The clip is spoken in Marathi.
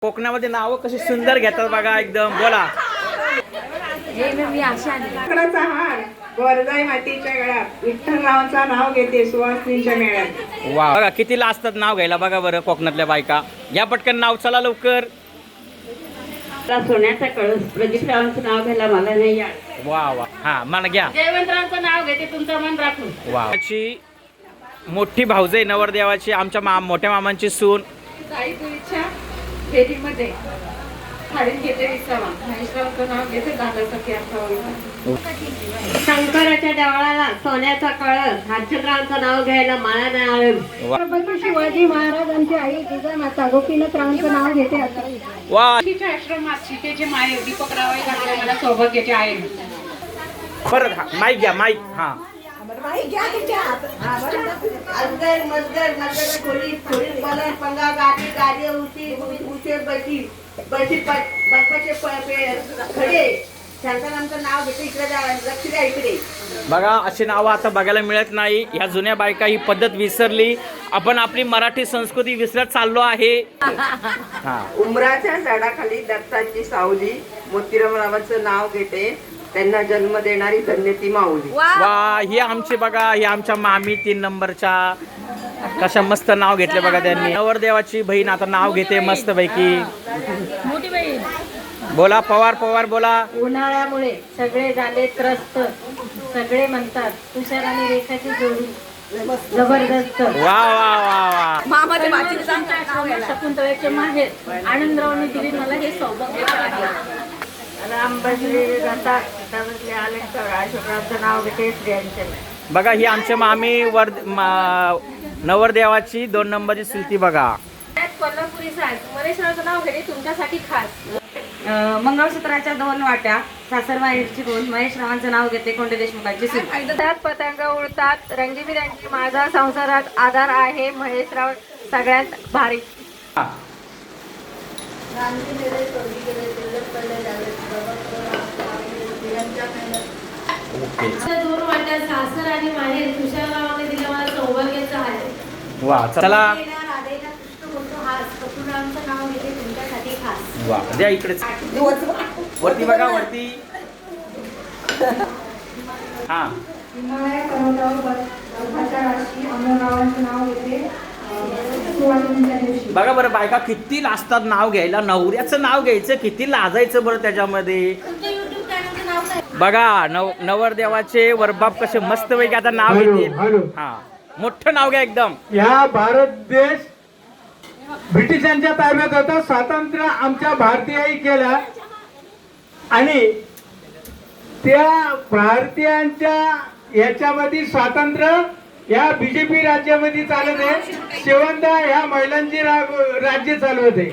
कोकणामध्ये नाव कशी सुंदर घेतात बघा एकदम. बोला. लाकडाचा हार वरदाई मातीच्या गळ्यात विठ्ठलरावांचा नाव घेते सुवासिनीच्या मेळ्यात. वा बघा किती लाजतात नाव घ्यायला. बघा बरं कोकणातल्या बायका. या पटकन नाव चला लवकर. सोन्याचा कळस प्रदीपरावांचं नाव घ्यायला मला नाही याद. वा वा. हा मला घ्या. जयवंतरावांचं नाव घेते तुमचं मन राखून. वा. मोठी भाऊजाई नवरदेवाची आमच्या मोठ्या मामांची सून. साईपुरीच्या फेरीमध्ये थाळीत घेते विसावा महेशरावांचं नाव घेते दादासाठी असावा. शंकराच्या देवळाला सोन्याचा कळस हर्षदरावांचं नाव घ्यायला मला नाही आवडेल. छत्रपती शिवाजी महाराजांची आई जिजामाता गोपीनाथरावांचं नाव घेते आता. वा. तिच्या आश्रमात सीतेचे माय दीपकरावाई घातले मला सौभाग्याचे आहे. परत हा माईक घ्या. माईक. हा अजगर मजगर नगर खोली खोली बलन पंगा गाडी गाडी उची उचे बशी बशी बसपाचे खडे शंकरांचं नाव घेते. इकडे लक्ष द्या इकडे. बघा अशी नावं आता बघायला मिळत नाही. ह्या जुन्या बायका ही पद्धत विसरली. आपण आपली मराठी संस्कृती विसरत चाललो आहे. हा. उंबराच्या झाडाखाली दत्ताची सावली मोतीरामरावांचं नाव घेते. त्यांना जन्म देणारी धन्य ती माऊली. वा. ही आमची बघा ही आमच्या मामी 3 नंबरच्या. कशा मस्त नाव घेतले बघा त्यांनी. नवरदेवाची बहीण आता नाव घेते मस्त पैकी. बोला पवार पवार बोला. उन्हाळ्यामुळे सगळे झाले त्रस्त. सगळे म्हणतात तुषार आणि रेखाची जोडी जबरदस्त. वा वा वा वा. शकुंतळेचे माहेर आनंदरावने दिली मला हे सौभाग्य. राम बसले जातात बसले आले अशोकरावचं नाव घेते स्त्रियांचे. बघा ही आमच्या मामी नवरदेवाची 2 नंबरची सुलती बघा. कोल्हापुरी साज महेशरावचं नाव घेते तुमच्यासाठी खास. मंगळसूत्राच्या 2 वाट्या सासरवाईची 2 महेशरावांचं नाव घेते कोंडे देशमुखांची सून. पतंग उडतात रंगीबिरंगी माझा संसारात आधार आहे महेशराव सगळ्यात भारी. दोन वाट्या सासर आणि माहेर तुषाररावाने दिलं मला सौभाग्याचं आहे. वा चला. नाव घेते तुमच्यासाठी खास. वा द्या इकडेच वरती बघा वरती. हा हिमालय पर्वतावर बर्फाच्या राशी अमररावांचं नाव घेते सुवासिनीच्या दिवशी. बघा बरं बायका किती लाजतात नाव घ्यायला. नवऱ्याचं नाव घ्यायचं किती लाजायचं बरं त्याच्यामध्ये. बघा नवरदेवाचे वरबाप कसे मस्त पैकी आता नाव घेतील. हा मोठं नाव घ्या एकदम. या भारत देश ब्रिटिशांच्या ताब्यात होता. स्वातंत्र्य आमच्या भारतीयांनी केला आणि त्या भारतीयांच्या याच्यामध्ये स्वातंत्र्य या बीजेपी राज्यामध्ये चालत आहे. शेवंत ह्या महिलांची राज्य चालवत आहे.